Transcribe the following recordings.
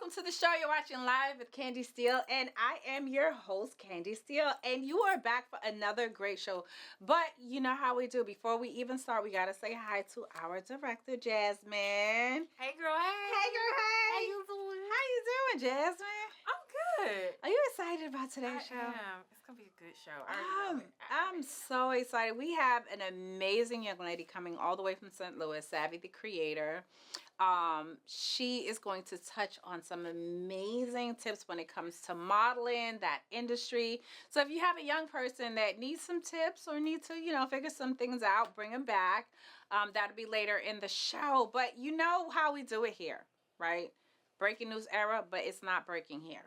welcome to the show. You're watching live with Candy Steele, and I am your host, Candy Steele, and you are back for another great show. But you know how we do. Before we even start, we gotta say hi to our director, Jasmine. Hey, girl. Hey. Hey, girl. Hey. How you doing? How you doing, Jasmine? I'm good. Are you excited about today's show? I am. It's gonna be a good show. I already know it. I'm so excited. We have an amazing young lady coming all the way from St. Louis, Savy the Creator. She is going to touch on some amazing tips when it comes to modeling, that industry. So if you have a young person that needs some tips or need to, figure some things out, bring them back. That'll be later in the show. But you know how we do it here, right? Breaking news era, but it's not breaking here.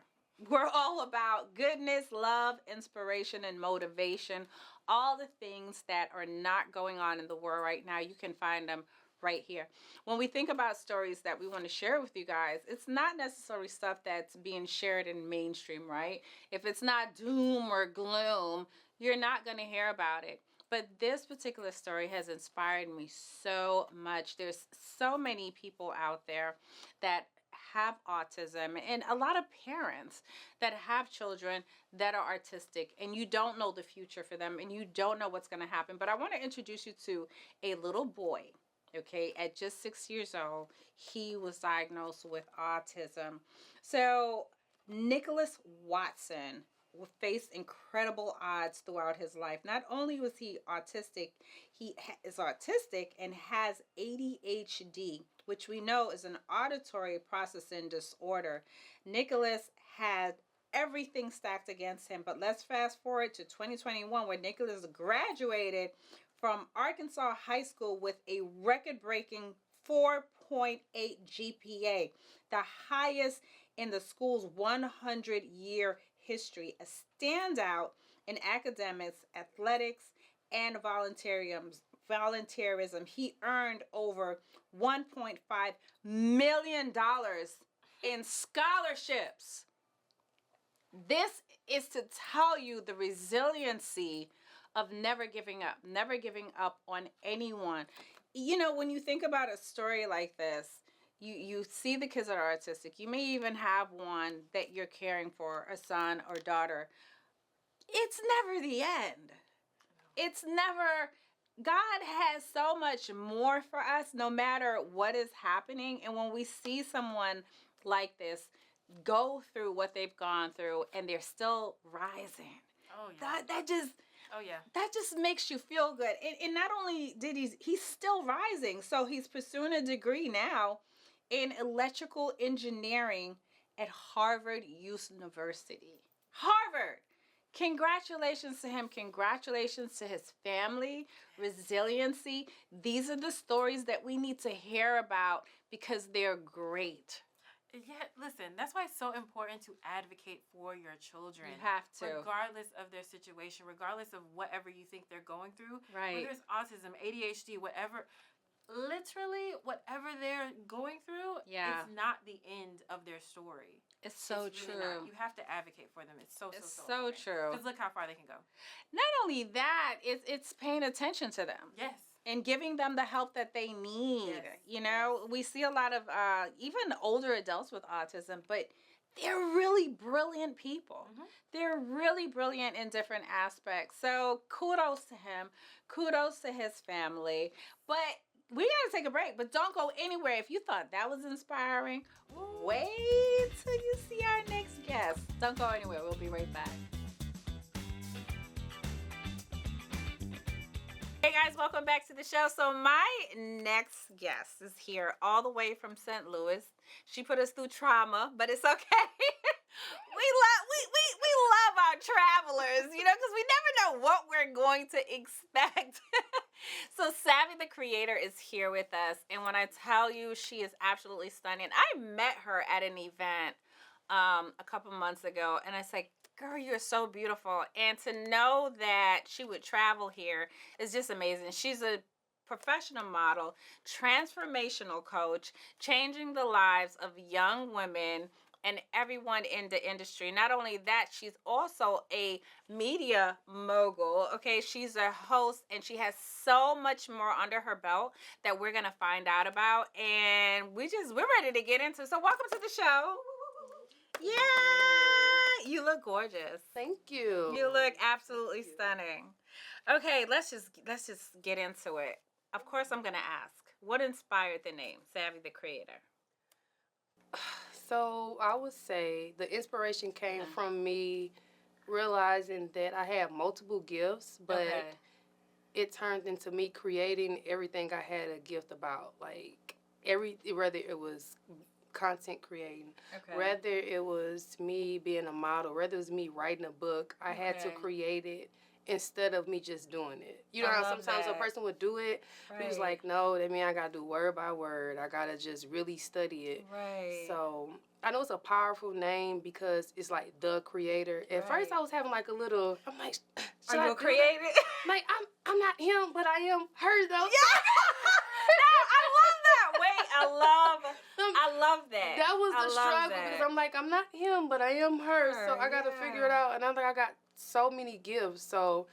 We're all about goodness, love, inspiration, and motivation. All the things that are not going on in the world right now, you can find them right here. When we think about stories that we want to share with you guys, it's not necessarily stuff that's being shared in mainstream, right? If it's not doom or gloom, you're not going to hear about it. But this particular story has inspired me so much. There's so many people out there that have autism, and a lot of parents that have children that are artistic, and you don't know the future for them, and you don't know what's going to happen. But I want to introduce you to a little boy. Okay, at just 6 years old, he was diagnosed with autism. So Nicholas Watson faced incredible odds throughout his life. Not only was he autistic, he is autistic and has ADHD, which we know is an auditory processing disorder. Nicholas had everything stacked against him. But let's fast forward to 2021, where Nicholas graduated from Arkansas High School with a record-breaking 4.8 GPA, the highest in the school's 100-year history, a standout in academics, athletics, and volunteerism. He earned over $1.5 million in scholarships. This is to tell you the resiliency of never giving up on anyone. You know, when you think about a story like this, you see the kids that are autistic. You may even have one that you're caring for, a son or daughter. It's never the end. It's never, God has so much more for us no matter what is happening. And when we see someone like this go through what they've gone through and they're still rising, that just makes you feel good. And not only did he's still rising. So he's pursuing a degree now in electrical engineering at Harvard University. Harvard! Congratulations to him. Congratulations to his family. Resiliency. These are the stories that we need to hear about because they're great. Yeah, listen, that's why it's so important to advocate for your children. You have to. Regardless of their situation, regardless of whatever you think they're going through. Right. Whether it's autism, ADHD, whatever, literally whatever they're going through, it's not the end of their story. It's so really true. Not. You have to advocate for them. It's so true. Because look how far they can go. Not only that, it's paying attention to them. Yes. And giving them the help that they need. Yes. You know, we see a lot of even older adults with autism, but they're really brilliant people. Mm-hmm. They're really brilliant in different aspects. So kudos to him. Kudos to his family. But we got to take a break, but don't go anywhere. If you thought that was inspiring, wait till you see our next guest. Don't go anywhere. We'll be right back. Hey guys, welcome back to the show. So my next guest is here all the way from St. Louis. She put us through trauma, but it's okay. we love our travelers, because we never know what we're going to expect. So Savy the Creator is here with us, and when I tell you, she is absolutely stunning. I met her at an event a couple months ago, and I said, girl, you're so beautiful. And to know that she would travel here is just amazing. She's a professional model, transformational coach, changing the lives of young women and everyone in the industry. Not only that, she's also a media mogul. Okay, she's a host, and she has so much more under her belt that we're gonna find out about. And we're ready to get into. So welcome to the show. Yeah, you look gorgeous. Thank you. You look absolutely stunning. Okay, let's just get into it. Of course, I'm gonna ask, what inspired the name Savy the Creator? So I would say the inspiration came from me realizing that I had multiple gifts, but it turned into me creating everything I had a gift about. Like whether it was content creating, whether it was me being a model, whether it was me writing a book, I had to create it instead of me just doing it. You know how sometimes a person would do it, but he's like, no, that means I gotta do word by word. I gotta just really study it. Right. So I know it's a powerful name because it's like the creator. At first I was having like a little, I'm like, should Are you I created? Like I'm not him, but I am her though. Yeah. No, I love that. Wait, I love that. That was the struggle because I'm like, I'm not him, but I am her. So I got to figure it out. And I'm like, I got so many gifts. So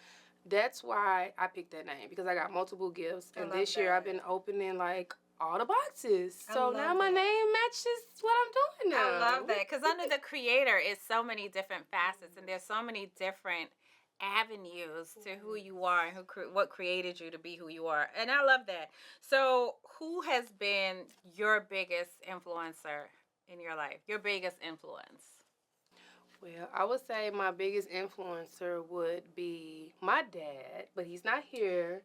that's why I picked that name, because I got multiple gifts. And this year I've been opening like all the boxes. So now my name matches what I'm doing now. I love that. Because under the creator is so many different facets, and there's so many different avenues to who you are and what created you to be who you are. And I love that. So who has been your biggest influencer in your life? Your biggest influence? Well, I would say my biggest influencer would be my dad, but he's not here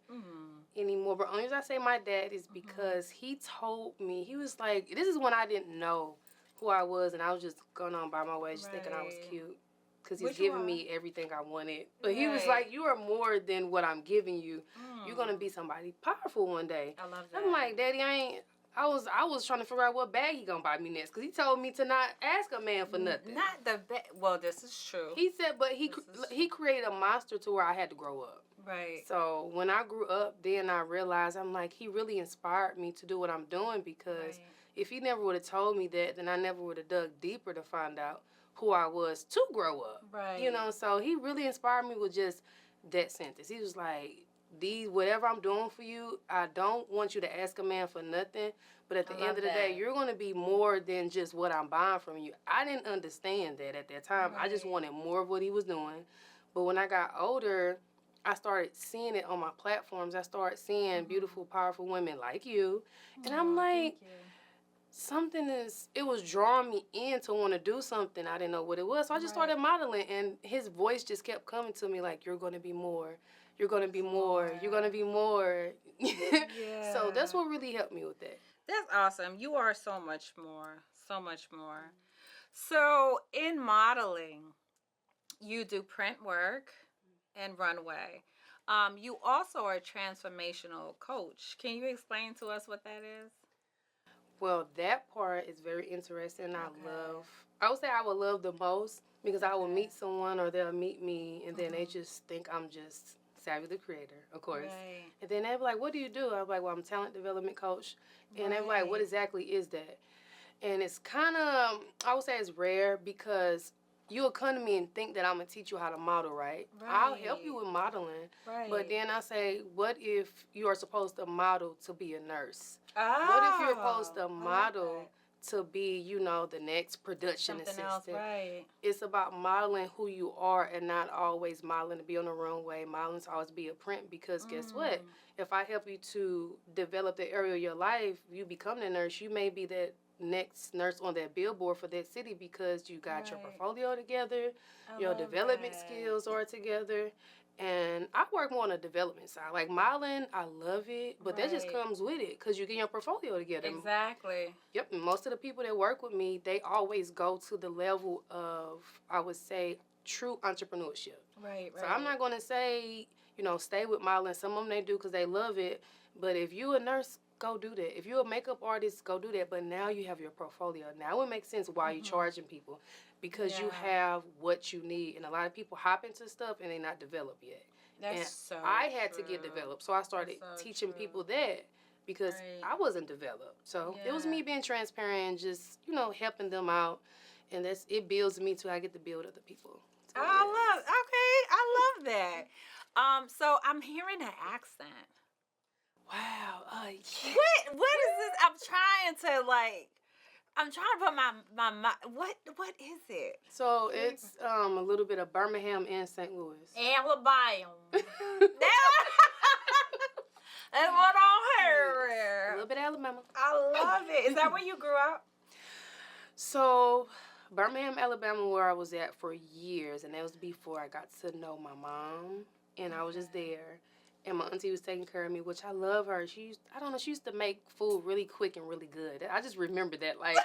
anymore. But the only reason I say my dad is because he told me, he was like, this is when I didn't know who I was, and I was just going on by my way, just thinking I was cute. Because he's giving me everything I wanted. But he was like, you are more than what I'm giving you. You're going to be somebody powerful one day. I love that. I'm like, Daddy, I was trying to figure out what bag he going to buy me next. Because he told me to not ask a man for nothing. Not the bag. Well, this is true. He said, but he created a monster to where I had to grow up. Right. So when I grew up, then I realized, I'm like, he really inspired me to do what I'm doing. Because if he never would have told me that, then I never would have dug deeper to find out who I was to grow up. Right. You know, so he really inspired me with just that sentence. He was like, whatever I'm doing for you, I don't want you to ask a man for nothing, but at the end of the day, you're going to be more than just what I'm buying from you. I didn't understand that at that time. I just wanted more of what he was doing. But when I got older, I started seeing it on my platforms. I started seeing beautiful, powerful women like you. And I'm like, it was drawing me in to want to do something. I didn't know what it was. So I just started modeling, and his voice just kept coming to me like, you're going to be more. You're going to be more. You're going to be more. So that's what really helped me with that. That's awesome. You are so much more. So much more. So in modeling, you do print work and runway. You also are a transformational coach. Can you explain to us what that is? Well, that part is very interesting. I would say I would love the most because I will meet someone or they'll meet me, and then they just think I'm just Savy the Creator, of course. Right. And then they're like, what do you do? I'm like, well, I'm a talent development coach. And they're like, what exactly is that? And it's kind of, I would say it's rare because you'll come to me and think that I'm going to teach you how to model, right? I'll help you with modeling. Right. But then I say, what if you are supposed to model to be a nurse? Oh, What if you're supposed to model to be, the next production assistant? Else, right. It's about modeling who you are and not always modeling to be on the runway. Modeling to always be a print because guess what? If I help you to develop the area of your life, you become the nurse. You may be that next nurse on that billboard for that city because you got your portfolio together, your development skills are together. And I work more on the development side. Like modeling, I love it, but that just comes with it because you get your portfolio together. Exactly. Yep, and most of the people that work with me, they always go to the level of, I would say, true entrepreneurship. Right. So I'm not going to say, stay with modeling. Some of them they do because they love it. But if you a nurse, go do that. If you're a makeup artist, go do that. But now you have your portfolio. Now it makes sense why you're charging people. Because you have what you need. And a lot of people hop into stuff and they're not developed yet. I had to get developed. So I started teaching people that because I wasn't developed. So it was me being transparent and just, helping them out. And it builds me too. I get to build other people. So, I love that. So I'm hearing an accent. Wow. What is this? I'm trying to I'm trying to put my what is it? So it's a little bit of Birmingham and St. Louis. Alabama. That's what I heard. A little bit of Alabama. I love it. Is that where you grew up? So Birmingham, Alabama, where I was at for years, and that was before I got to know my mom, and I was just there. And my auntie was taking care of me, which I love her. She used to make food really quick and really good. I just remember that, like,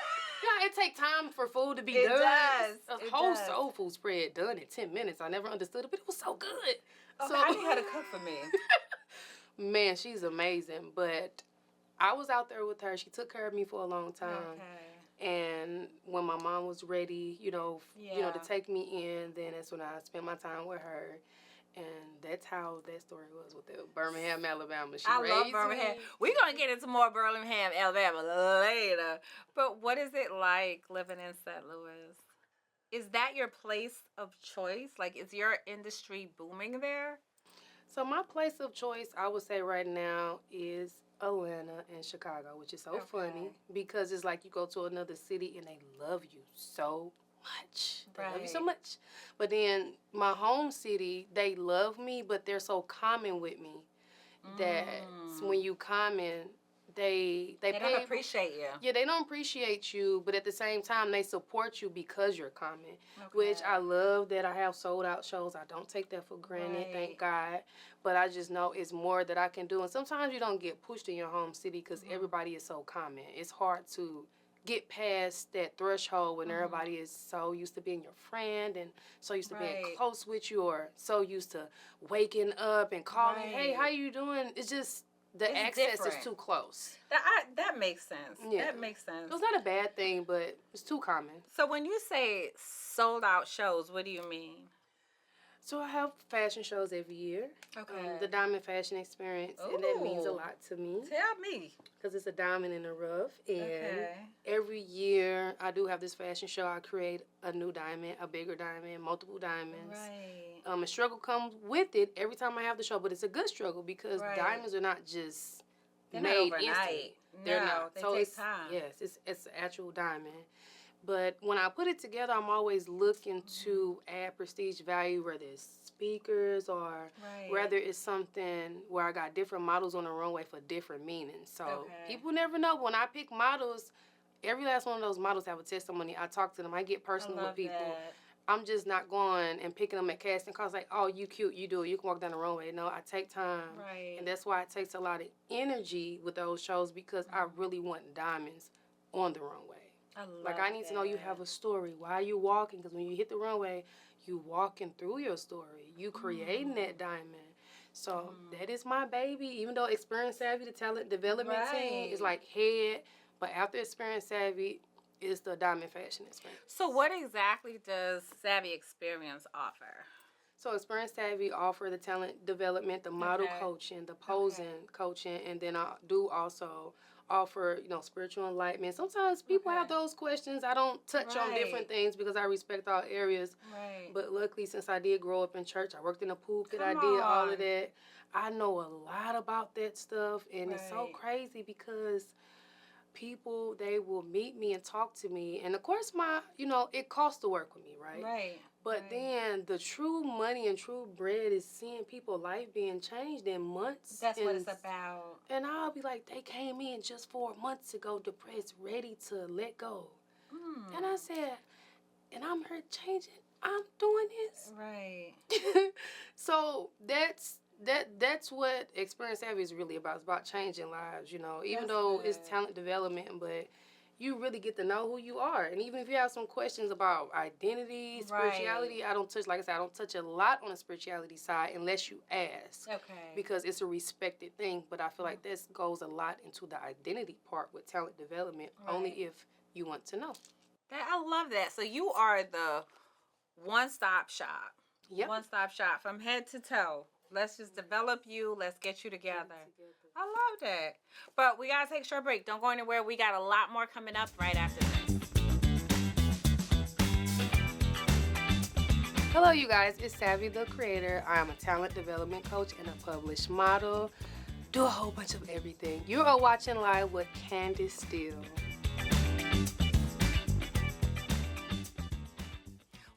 it take time for food to be done. It does. A whole soul food spread done in 10 minutes. I never understood it, but it was so good. So I need her to cook for me. Man, she's amazing. But I was out there with her. She took care of me for a long time. Okay. And when my mom was ready, to take me in, then that's when I spent my time with her. And that's how that story was with the Birmingham, Alabama. I love Birmingham. We're going to get into more Birmingham, Alabama later. But what is it like living in St. Louis? Is that your place of choice? Like, is your industry booming there? So my place of choice, I would say right now, is Atlanta and Chicago, which is so funny because it's like you go to another city and they love you so much. They love you so much. But then my home city, they love me, but they're so common with me that when you comment, they don't appreciate you. Yeah, they don't appreciate you, but at the same time, they support you because you're common, which I love that I have sold out shows. I don't take that for granted, thank God. But I just know it's more that I can do. And sometimes you don't get pushed in your home city because everybody is so common. It's hard to get past that threshold when everybody is so used to being your friend and so used to being close with you or so used to waking up and calling, hey, how you doing? It's just the access is too close. That makes sense. Yeah. That makes sense. It's not a bad thing, but it's too common. So when you say sold out shows, what do you mean? So I have fashion shows every year. Okay. The Diamond Fashion Experience, and that means a lot to me. Tell me. Because it's a diamond in the rough, and every year I do have this fashion show. I create a new diamond, a bigger diamond, multiple diamonds. Right. A struggle comes with it every time I have the show, but it's a good struggle because diamonds are not just made instantly. They're not. They take time. Yes, it's an actual diamond. But when I put it together, I'm always looking to add prestige value, whether it's speakers or whether it's something where I got different models on the runway for different meanings. So people never know. When I pick models, every last one of those models have a testimony. I talk to them. I get personal with people. That. I'm just not going and picking them at casting calls like, oh, you cute, you do it. You can walk down the runway. No, I take time. And that's why it takes a lot of energy with those shows because I really want diamonds on the runway. I need to know you have a story. Why are you walking? Because when you hit the runway, you walking through your story. You creating that diamond. So that is my baby. Even though Experience Savvy, the talent development team, is like head. But after Experience Savvy, it's the Diamond Fashion Experience. So what exactly does Savvy Experience offer? So Experience Savvy offer the talent development, the model coaching, the posing coaching, and then I do also offer, spiritual enlightenment. Sometimes people have those questions. I don't touch on different things because I respect all areas. But luckily, since I did grow up in church, I worked in a pulpit, I did all of that. I know a lot about that stuff, and it's so crazy because people, they will meet me and talk to me. And of course, it costs to work with me, right? But then the true money and true bread is seeing people's life being changed in months. That's what it's about. And I'll be like, they came in just 4 months ago, depressed, ready to let go. And I said, and I'm here changing. I'm doing this. Right. So that's what Experience Savvy is really about. It's about changing lives, even though it's talent development, but you really get to know who you are. And even if you have some questions about identity, spirituality, I don't touch a lot on the spirituality side unless you ask. Because it's a respected thing. But I feel like this goes a lot into the identity part with talent development, only if you want to know. I love that. So you are the one-stop shop. One-stop shop from head to toe. Let's just develop you. Let's get you together. I love that. But we got to take a short break. Don't go anywhere. We got a lot more coming up right after this. Hello, you guys. It's Savy the Creator. I am a talent development coach and a published model. Do a whole bunch of everything. You are watching live with Candace Diehl.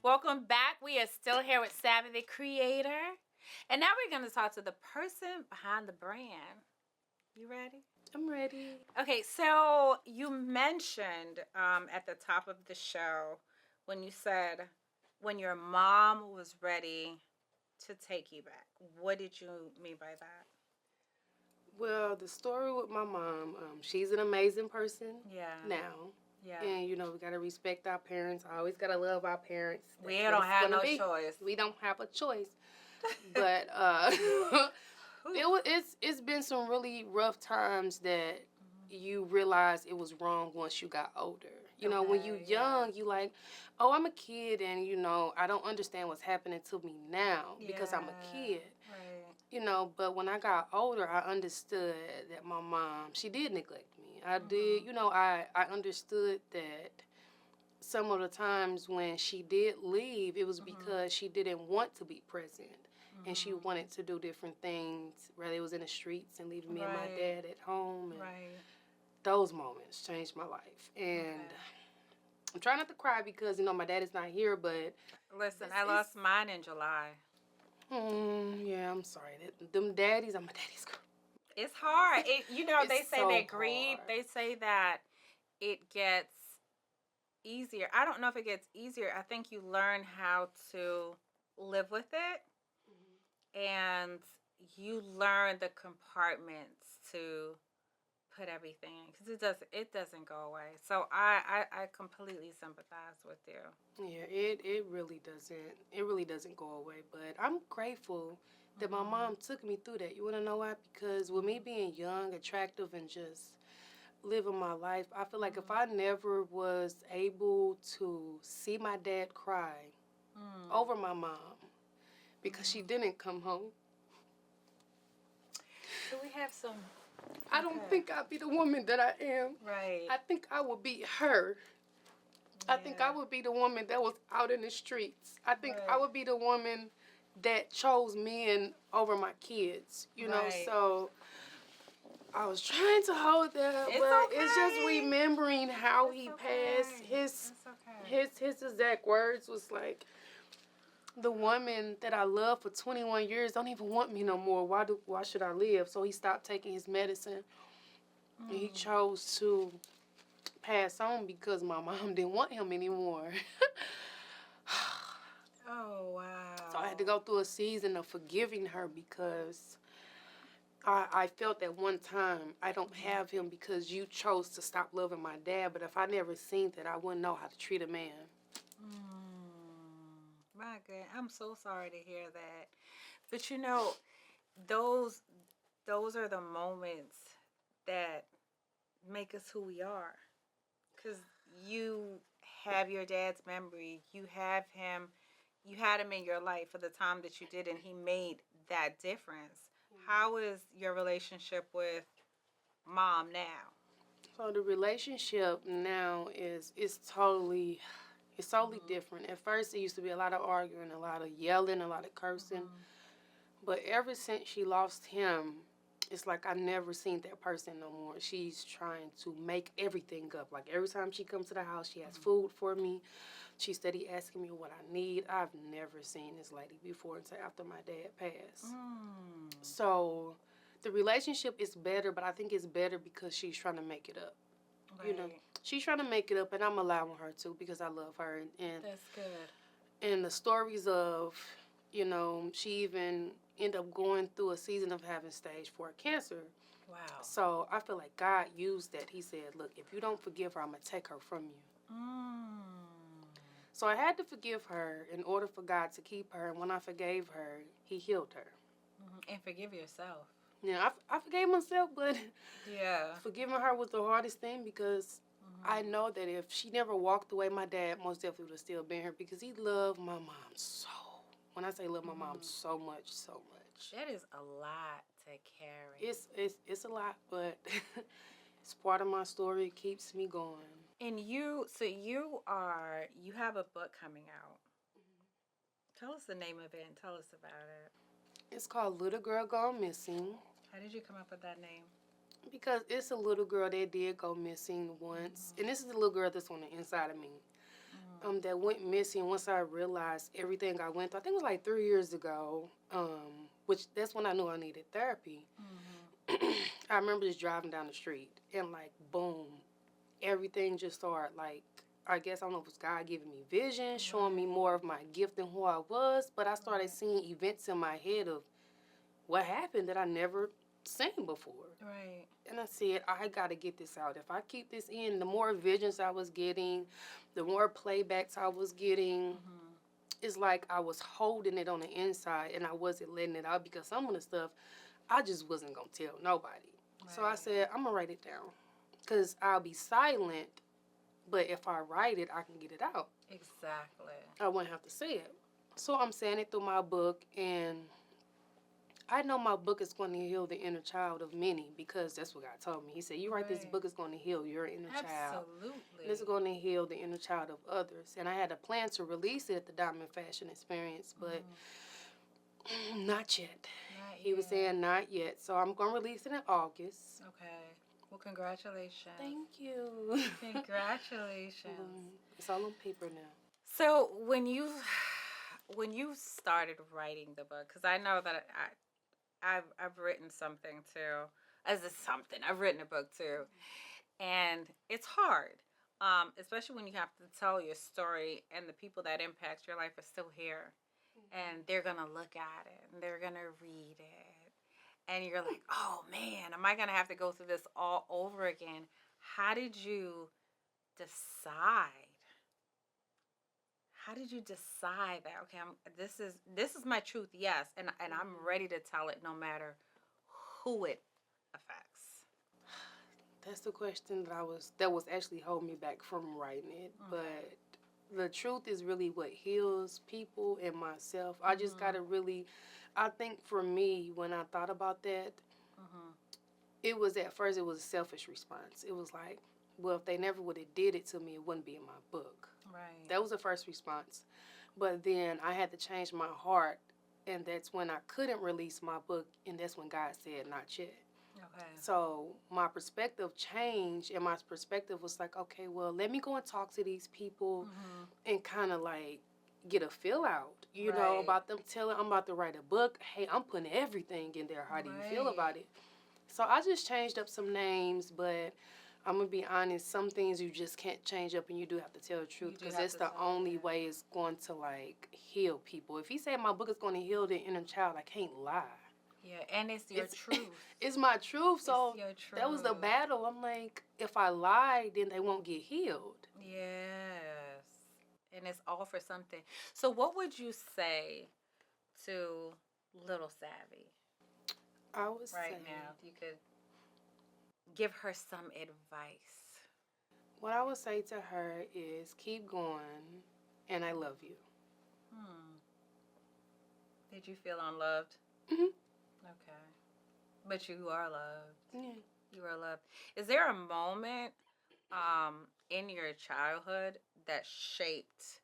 Welcome back. We are still here with Savy the Creator. And now we're going to talk to the person behind the brand. You ready? I'm ready. Okay, so you mentioned at the top of the show when you said when your mom was ready to take you back. What did you mean by that? Well, the story with my mom, she's an amazing person now. Yeah. And, you know, we got to respect our parents. I always got to love our parents. We don't have no choice. We don't have a choice. But it's been some really rough times that you realize it was wrong once you got older. You know, when you young, you like, oh, I'm a kid and, you know, I don't understand what's happening to me now because I'm a kid. Right. You know, but when I got older, I understood that my mom, she did neglect me. I did, you know, I understood that some of the times when she did leave, it was because she didn't want to be present. And she wanted to do different things, whether it was in the streets and leaving me and my dad at home. And those moments changed my life. And I'm trying not to cry because, you know, my dad is not here, but... Listen, I lost mine in July. Yeah, I'm sorry. Them daddies, I'm a daddy's girl. It's hard. You know, they say so they grieve. hard. They say that it gets easier. I don't know if it gets easier. I think you learn how to live with it. And you learn the compartments to put everything in because it doesn't go away. So I completely sympathize with you. Yeah, it really doesn't go away. But I'm grateful that my mom took me through that. You want to know why? Because with me being young, attractive, and just living my life, I feel like if I never was able to see my dad cry over my mom because she didn't come home. So we have some... I don't think I'd be the woman that I am. Right. I think I would be her. I think I would be the woman that was out in the streets. I think I would be the woman that chose men over my kids. You know, so I was trying to hold that, but it's just remembering how he passed. His exact words was like, the woman that I loved for 21 years don't even want me no more. Why should I live? So he stopped taking his medicine. And he chose to pass on because my mom didn't want him anymore. Oh, wow. So I had to go through a season of forgiving her because I felt at one time, I don't have him because you chose to stop loving my dad. But if I never seen that, I wouldn't know how to treat a man. My God, I'm so sorry to hear that. But you know, those are the moments that make us who we are. Because you have your dad's memory. You have him. You had him in your life for the time that you did, and he made that difference. How is your relationship with mom now? So the relationship now is totally different. At first, it used to be a lot of arguing, a lot of yelling, a lot of cursing. But ever since she lost him, it's like I never seen that person no more. She's trying to make everything up. Like every time she comes to the house, she has food for me. She's steady asking me what I need. I've never seen this lady before until after my dad passed. So the relationship is better, but I think it's better because she's trying to make it up. Right. You know, she's trying to make it up, and I'm allowing her to because I love her. And that's good. And the stories of, you know, she even ended up going through a season of having stage 4 cancer. Wow. So I feel like God used that. He said, look, if you don't forgive her, I'm going to take her from you. So I had to forgive her in order for God to keep her. And when I forgave her, he healed her. And forgive yourself. Yeah, I forgave myself, but forgiving her was the hardest thing because I know that if she never walked away, my dad most definitely would have still been here because he loved my mom so. When I say love my mom so much, so much. That is a lot to carry. It's a lot, but it's part of my story. It keeps me going. And you have a book coming out. Tell us the name of it and tell us about it. It's called Little Girl Gone Missing. How did you come up with that name? Because it's a little girl that did go missing once. And this is the little girl that's on the inside of me. that went missing once I realized everything I went through. I think it was like 3 years ago, which that's when I knew I needed therapy. I remember just driving down the street and like, boom, everything just started like, I guess, I don't know if it was God giving me vision, showing me more of my gift and who I was, but I started seeing events in my head of what happened that I never seen before. Right. And I said, I got to get this out. If I keep this in, the more visions I was getting, the more playbacks I was getting, it's like I was holding it on the inside and I wasn't letting it out because some of the stuff I just wasn't going to tell nobody. Right. So I said, I'm going to write it down because I'll be silent, but if I write it, I can get it out. Exactly. I wouldn't have to say it. So I'm saying it through my book, and I know my book is going to heal the inner child of many because that's what God told me. He said, you write this book, it's going to heal your inner child. Absolutely. And it's going to heal the inner child of others. And I had a plan to release it at the Diamond Fashion Experience, but not yet. He was saying not yet. So I'm going to release it in August. Okay. Well, congratulations. Thank you. Congratulations. It's all on paper now. So when you started writing the book, because I know that I've written something too. I've written a book too, and it's hard, especially when you have to tell your story and the people that impact your life are still here, and they're gonna look at it and they're gonna read it, and you're like, oh man, am I gonna have to go through this all over again? How did you decide? How did you decide that, okay, this is my truth, yes, and I'm ready to tell it no matter who it affects? That's the question that was actually holding me back from writing it. But the truth is really what heals people and myself. I just gotta really, I think for me, when I thought about that, it was at first, it was a selfish response. It was like, well, if they never would have did it to me, it wouldn't be in my book. Right. That was the first response. But then I had to change my heart, and that's when I couldn't release my book, and that's when God said, not yet. Okay. So my perspective changed, and my perspective was like, okay, well, let me go and talk to these people and kind of like get a feel out, you know, about them telling I'm about to write a book. Hey, I'm putting everything in there. How do you feel about it? So I just changed up some names, but I'm going to be honest, some things you just can't change up, and you do have to tell the truth because it's the only way it's going to, like, heal people. If he said my book is going to heal the inner child, I can't lie. Yeah, and it's your truth. It's my truth, so it's your truth. That was the battle. I'm like, if I lie, then they won't get healed. Yes, and it's all for something. So what would you say to little Savy? I would say right now, if you could give her some advice. What I would say to her is keep going, and I love you. Did you feel unloved? Okay. But you are loved. Yeah. You are loved. Is there a moment in your childhood that shaped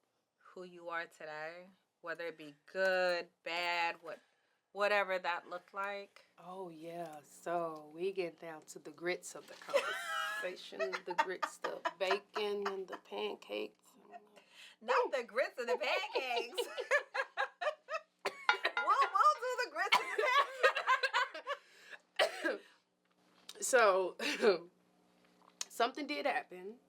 who you are today? Whether it be good, bad, whatever that looked like? Oh, yeah. So we get down to the grits of the conversation. The grits, the bacon and the pancakes. Not the grits and the pancakes. we'll do the grits and the pancakes. So something did happen.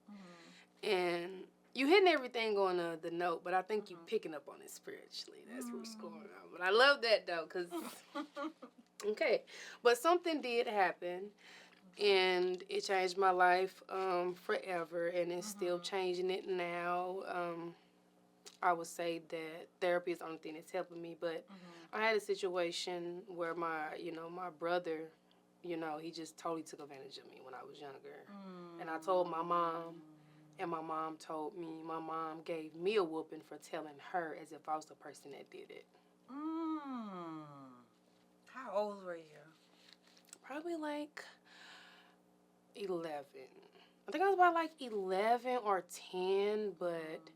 And you hitting everything on the note, but I think you picking up on it spiritually. That's what's going on. But I love that, though, because... Okay, but something did happen, and it changed my life forever, and it's still changing it now. I would say that therapy is the only thing that's helping me, but I had a situation where my brother, he just totally took advantage of me when I was younger, and I told my mom, and my mom told me. My mom gave me a whooping for telling her as if I was the person that did it. How old were you? Probably like 11. I think I was about like 11 or 10, but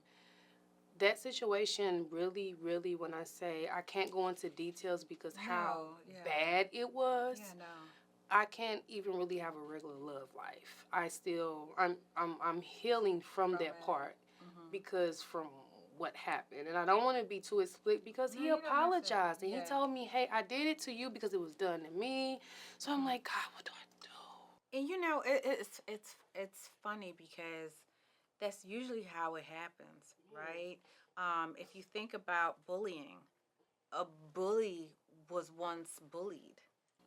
that situation really, really, when I say I can't go into details because how bad it was, I can't even really have a regular love life. I'm healing from that part because from what happened. And I don't want to be too explicit because he apologized. And he told me, hey, I did it to you because it was done to me. So I'm like, God, what do I do? And it's funny because that's usually how it happens, right? If you think about bullying, a bully was once bullied.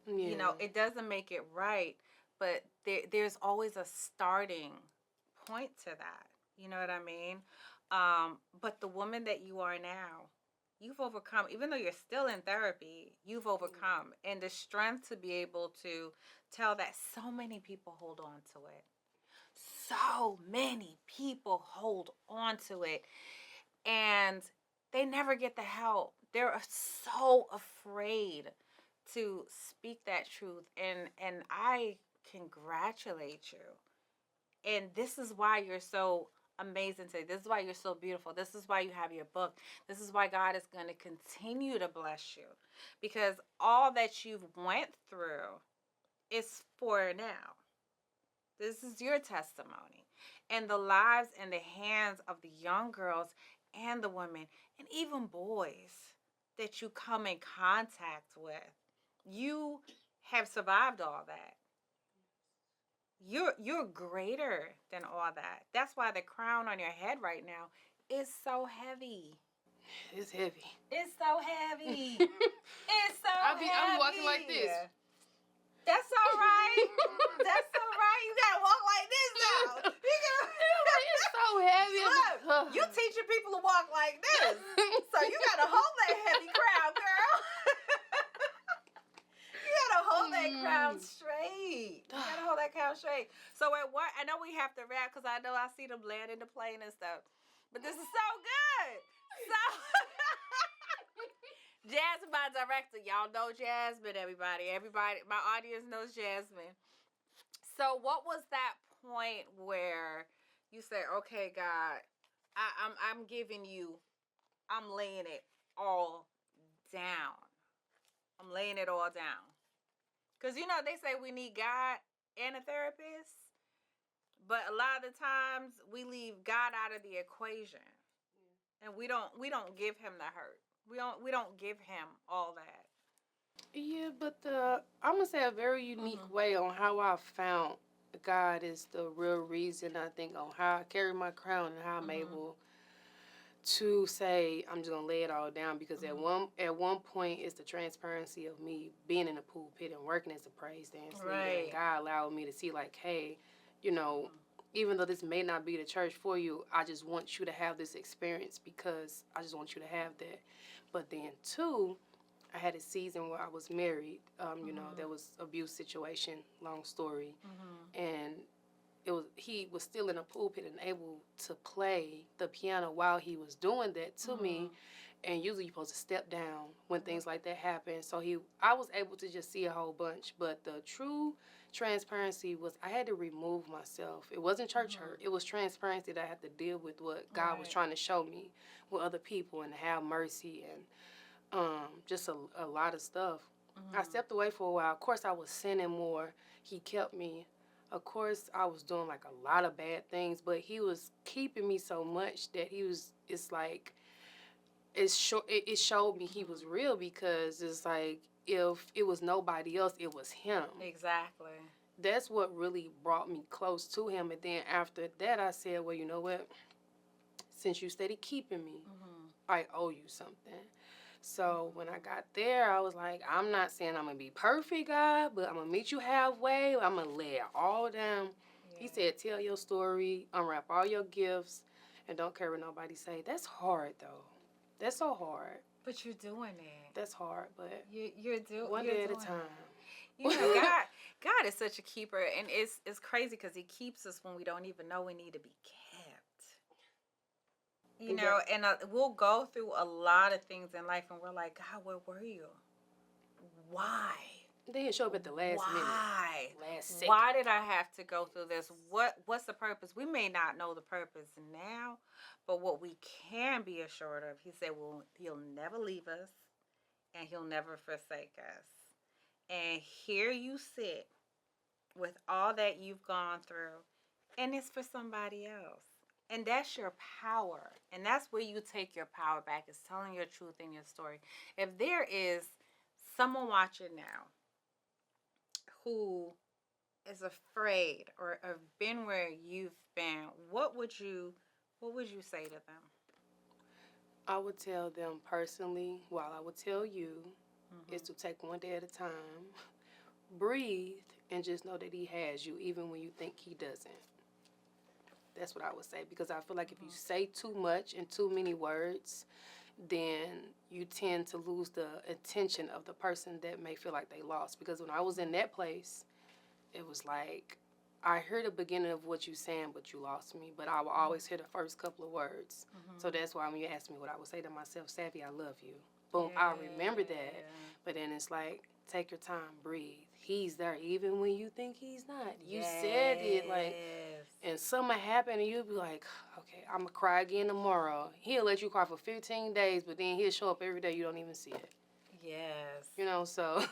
Yeah. It doesn't make it right, but there's always a starting point to that. You know what I mean? But the woman that you are now, you've overcome, even though you're still in therapy, you've overcome. And the strength to be able to tell that so many people hold on to it. So many people hold on to it. And they never get the help. They're so afraid to speak that truth. And I congratulate you. And this is why you're so amazing today. This is why you're so beautiful. This is why you have your book. This is why God is going to continue to bless you. Because all that you've went through is for now. This is your testimony. And the lives and the hands of the young girls and the women and even boys that you come in contact with, you have survived all that. You're greater than all that. That's why the crown on your head right now is so heavy. It's heavy. It's so heavy. It's so heavy. I'm walking like this. That's all right. That's all right. You gotta walk like this now. It's so heavy. Look, you teaching people to walk like this, so you gotta hold that heavy crown, girl. You gotta hold that crown straight. You gotta hold that crown straight. So at what? I know we have to wrap because I know I see them land in the plane and stuff. But this is so good. So. Jasmine, my director. Y'all know Jasmine, everybody. Everybody, my audience knows Jasmine. So what was that point where you said, okay, God, I'm giving you, I'm laying it all down. I'm laying it all down. Because, they say we need God and a therapist. But a lot of the times we leave God out of the equation. And we don't give him the hurt. We don't give him all that. Yeah, but I'm gonna say a very unique way on how I found God is the real reason I think on how I carry my crown and how I'm able to say I'm just gonna lay it all down because at one point it's the transparency of me being in the pulpit and working as a praise dance leader, and God allowed me to see like, hey, even though this may not be the church for you, I just want you to have this experience because I just want you to have that. But then, too, I had a season where I was married. There was abuse situation, long story. And he was still in a pulpit and able to play the piano while he was doing that to me. And usually you're supposed to step down when things like that happen. So I was able to just see a whole bunch. But the true transparency was I had to remove myself. It wasn't church hurt. It was transparency that I had to deal with what God was trying to show me with other people and have mercy and just a lot of stuff. I stepped away for a while. Of course, I was sinning more. He kept me. Of course, I was doing like a lot of bad things, but he was keeping me so much that it's like, it showed me he was real because it's like if it was nobody else, it was him. Exactly. That's what really brought me close to him. And then after that, I said, well, you know what? Since you steady keeping me, I owe you something. So when I got there, I was like, I'm not saying I'm going to be perfect, God, but I'm going to meet you halfway. I'm going to lay it all down. Yeah. He said, tell your story, unwrap all your gifts, and don't care what nobody say. That's hard, though. That's so hard. But you're doing it. That's hard, but you're doing one day at a time. God is such a keeper, and it's crazy because he keeps us when we don't even know we need to be kept. And we'll go through a lot of things in life, and we're like, God, where were you? Why? They didn't show up at the last minute. Why? Last second. Why did I have to go through this? What's the purpose? We may not know the purpose now, but what we can be assured of, he said, well, he'll never leave us, and he'll never forsake us. And here you sit with all that you've gone through, and it's for somebody else. And that's your power. And that's where you take your power back, is telling your truth in your story. If there is someone watching now who is afraid or have been where you've been, what would you say to them? I would tell them personally, while I would tell you, is to take one day at a time, breathe, and just know that he has you, even when you think he doesn't. That's what I would say, because I feel like if you say too much and too many words, then you tend to lose the attention of the person that may feel like they lost. Because when I was in that place, it was like, I heard the beginning of what you're saying, but you lost me. But I will always hear the first couple of words. So that's why when you ask me what I would say to myself, Savvy, I love you. Boom, I'll remember that. But then it's like, take your time, breathe. He's there even when you think he's not. You said it, like, and something happened and you'll be like, okay, I'm going to cry again tomorrow. He'll let you cry for 15 days, but then he'll show up every day. You don't even see it. Yes. You know, so.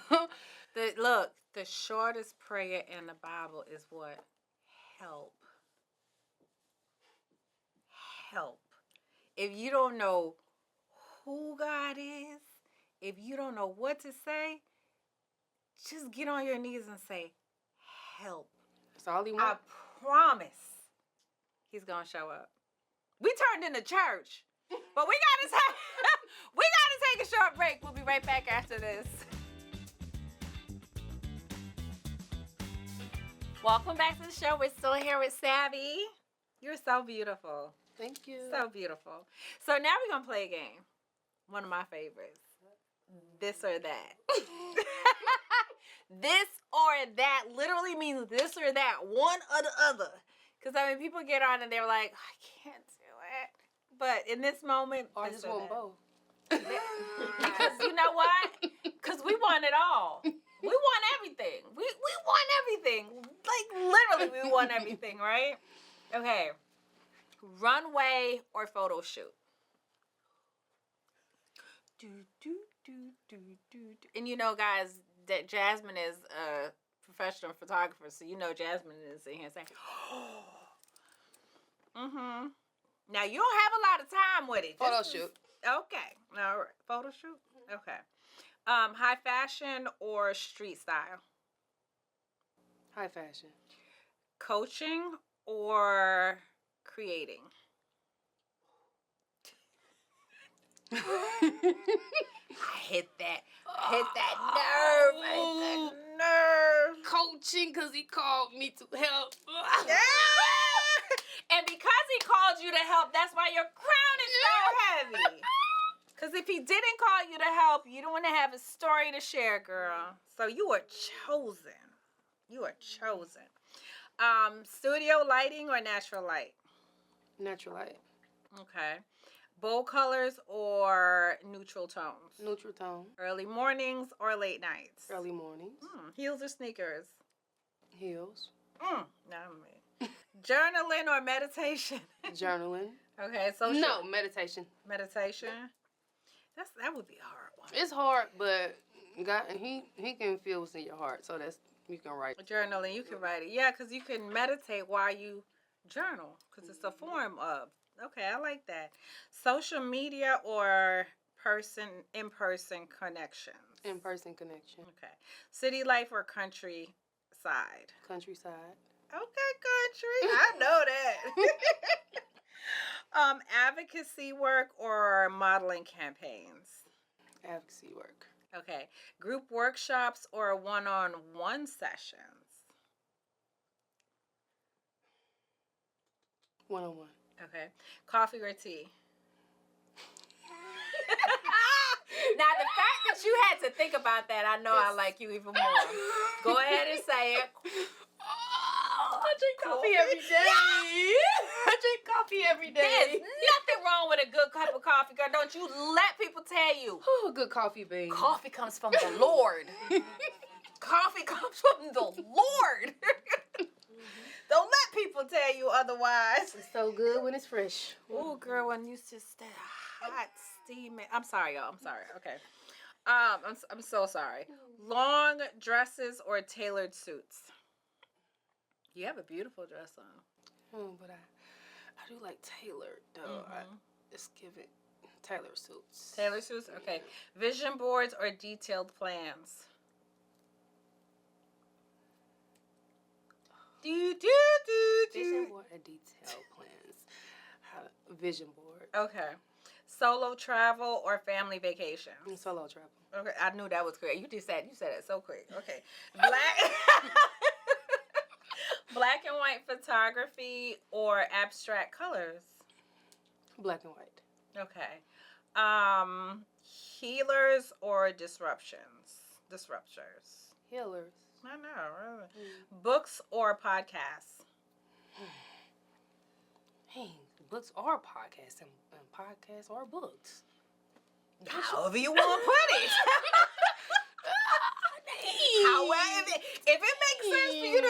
Look, the shortest prayer in the Bible is what? Help. Help. If you don't know who God is, if you don't know what to say, just get on your knees and say, help. That's all he wants. I promise he's going to show up. We turned into church, but we gotta take a short break. We'll be right back after this. Welcome back to the show. We're still here with Savvy. You're so beautiful. Thank you. So beautiful. So now we're going to play a game. One of my favorites. This or that. This or that literally means this or that. One or the other. Because, I mean, people get on and they're like, I can't do it. But in this moment, I just want both. Because you know what? Because we want it all. We want everything. We want everything. Like, literally, we want everything, right? Okay. Runway or photo shoot? And you know, guys, that Jasmine is a professional photographer, so you know Jasmine is in here saying, Now, you don't have a lot of time with it. Photo shoot. Okay. All right. Photo shoot? Okay. High fashion or street style? High fashion. Coaching or creating? I hit that nerve. I hit that nerve. Coaching, because he called me to help. Yeah. And because he called you to help, that's why your crown is so heavy. Because if he didn't call you to help, you don't want to have a story to share, girl. So you are chosen. You are chosen. Studio lighting or natural light? Natural light. Okay. Bold colors or neutral tones? Neutral tone. Early mornings or late nights? Early mornings. Heels or sneakers? Heels. Not me. Journaling or meditation? Journaling. Okay, so no, meditation. Meditation? That would be a hard one. It's hard, but God, he can feel what's in your heart, so that's, you can write. Journaling, you can write it. Yeah, because you can meditate while you journal, because it's a form of. Okay, I like that. Social media or in-person connections? In-person connection. Okay. City life or countryside? Countryside. Okay, country. I know that. Advocacy work or modeling campaigns? Advocacy work. Okay. Group workshops or one-on-one sessions? One-on-one. Okay. Coffee or tea? Now, the fact that you had to think about that, I know I like you even more. Go ahead and say it. I drink coffee every day. I drink coffee every day. There's nothing wrong with a good cup of coffee, girl. Don't you let people tell you. Oh, good coffee bean. Coffee comes from the Lord. Coffee comes from the Lord. Don't let people tell you otherwise. It's so good when it's fresh. Oh, girl, when you just that hot steaming. I'm sorry, y'all. I'm sorry. Okay. I'm so sorry. Long dresses or tailored suits? You have a beautiful dress on. Oh, but I I do like tailored, though. It's giving tailor suits. Tailor suits? Okay. Vision boards or detailed plans? Vision board or detailed plans? Vision board. Okay. Solo travel or family vacation? Solo travel. Okay, I knew that was correct. You said it so quick. Okay. Black Black and white photography or abstract colors? Black and white. Okay. Healers or disruptors? Healers. I know, really. Books or podcasts? Hey, books or podcasts, and podcasts or books. However you want to put it. However, if it makes sense for you to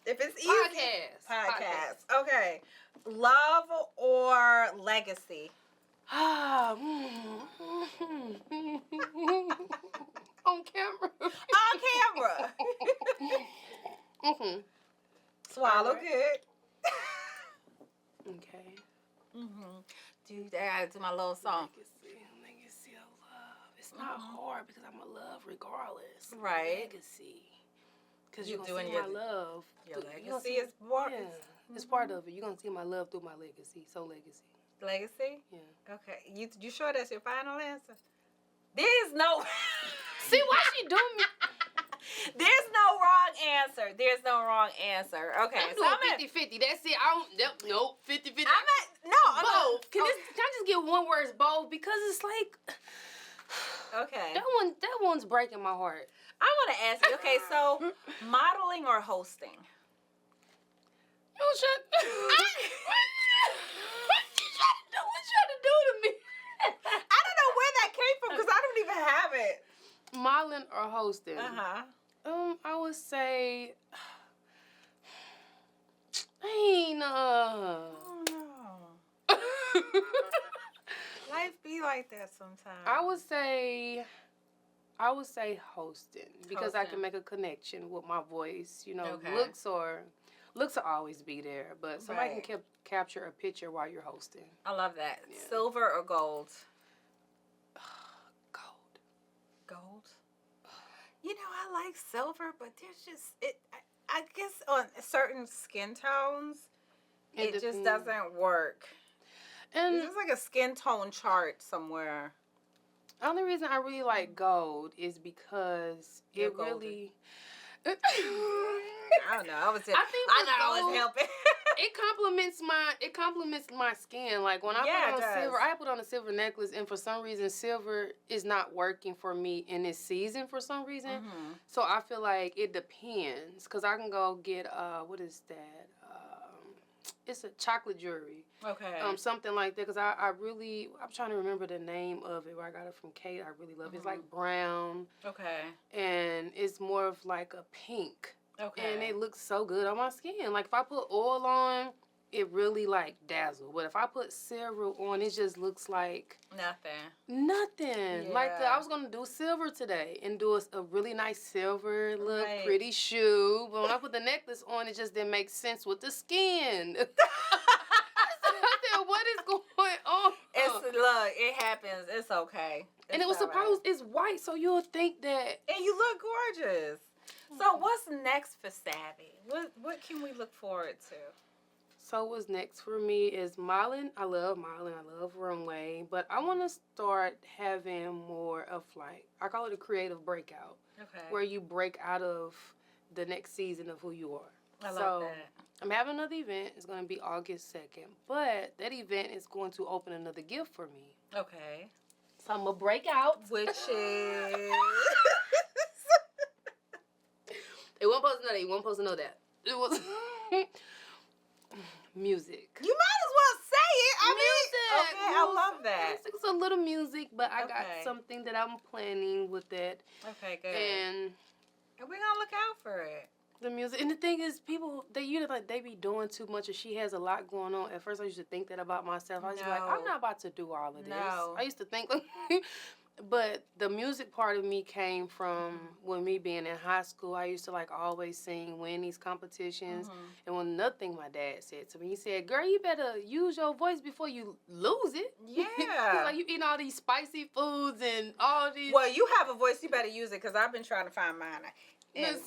if it's easy. Podcast. Okay. Love or legacy? On camera. On camera. Swallow right. good. Okay. Dude, I gotta do my little song. Legacy of love. It's not hard because I'm a love regardless. Right. Legacy. Because You you're doing going to see your- my love. Your You gonna legacy see- is part. Yeah, it's part of it. You're going to see my love through my legacy. So legacy. Legacy? Yeah. Okay. You sure that's your final answer? There's no See, why she doing me? There's no wrong answer. There's no wrong answer. Okay. I'm so doing 50-50. That's it. I don't. Nope. 50-50. I'm both. Can I just get one word? Both, because it's like okay. that one's breaking my heart. I want to ask you. Okay, so modeling or hosting? No, shut. What you trying to do to me? I don't know where that came from because I don't even have it. Modeling or hosting? I would say. Oh no. Life be like that sometimes. I would say hosting because I can make a connection with my voice. You know, Okay. looks will always be there, but somebody can capture a picture while you're hosting. I love that. Yeah. Silver or gold? Gold. Gold. You know, I like silver, but there's just I guess on certain skin tones, it just doesn't work. And There's like a skin tone chart somewhere. the only reason I really like gold is because You're it really. I don't know. I was. I think I thought I was helping. It complements my skin. Like when I put on silver, I put on a silver necklace, and for some reason, silver is not working for me in this season. For some reason, so I feel like it depends. Cause I can go get what is that? It's a chocolate jewelry. Okay. Something like that. Cause I'm trying to remember the name of it. Where I got it from Kate. I really love it. It's like brown. Okay. And it's more of like a pink. Okay. And it looks so good on my skin. Like if I put oil on, it really like dazzle. But if I put silver on, it just looks like nothing. Yeah. Like I was gonna do silver today and do a really nice silver look, Right. pretty shoe. But when I put the necklace on, it just didn't make sense with the skin. I said, what is going on? Look, it happens. It's okay. And it was it's white, so you'll think that. And you look gorgeous. So what's next for Savvy? What can we look forward to? So what's next for me is modeling. I love modeling. I love runway. But I want to start having more of like, I call it a creative breakout. Okay. Where you break out of the next season of who you are. I love that. I'm having another event. It's going to be August 2nd. But that event is going to open another gift for me. Okay. So I'm going to break out. Which is... They weren't supposed to know that. You weren't supposed to know that. It was... Music. You might as well say it. Music. Okay, I love that. It's a little music, but I got something that I'm planning with that. Okay, good. And we're gonna look out for it. The music. And the thing is, people, they be doing too much, or she has a lot going on. At first, I used to think that about myself. I was like, I'm not about to do all of this. No. I used to think, But the music part of me came from when me being in high school. I used to like always sing, win these competitions. And when another thing my dad said to me, he said, "Girl, you better use your voice before you lose it." Yeah. Like, you eating all these spicy foods and all these. Well, you have a voice. You better use it, because I've been trying to find mine. And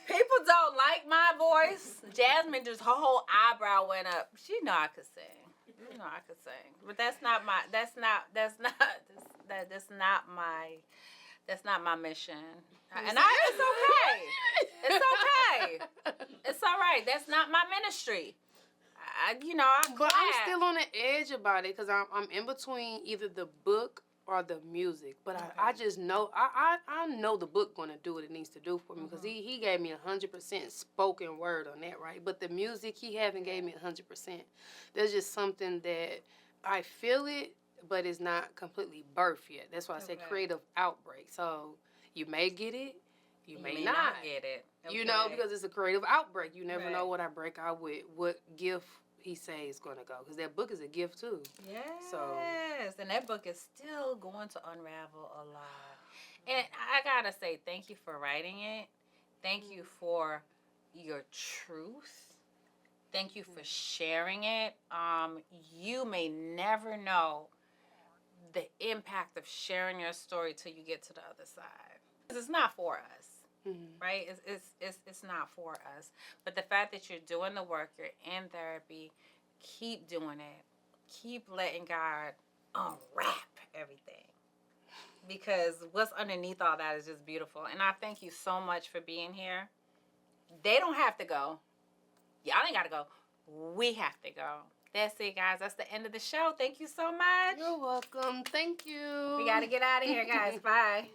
people don't like my voice. Jasmine, just her whole eyebrow went up. She know I could sing. You know I could sing, but that's not my mission. And it's okay. It's okay. It's all right. That's not my ministry. I'm But glad. I'm still on the edge about it, because I'm in between either the book or the music. But I just know I know the book gonna do what it needs to do for me, because he gave me 100% spoken word on that, right? But the music, he haven't gave me 100%. There's just something that I feel it, but it's not completely birthed yet. That's why I said creative outbreak. So you may get it, you may not get it. Okay. You know, because it's a creative outbreak. You never know what I break out with, what gift he say is going to go. Because that book is a gift, too. Yes. So. And that book is still going to unravel a lot. And I got to say, thank you for writing it. Thank you for your truth. Thank you for sharing it. You may never know the impact of sharing your story till you get to the other side. It's not for us. Right? It's not for us. But the fact that you're doing the work, you're in therapy, keep doing it. Keep letting God unwrap everything. Because what's underneath all that is just beautiful. And I thank you so much for being here. They don't have to go. Y'all ain't got to go. We have to go. That's it, guys. That's the end of the show. Thank you so much. You're welcome. Thank you. We got to get out of here, guys. Bye.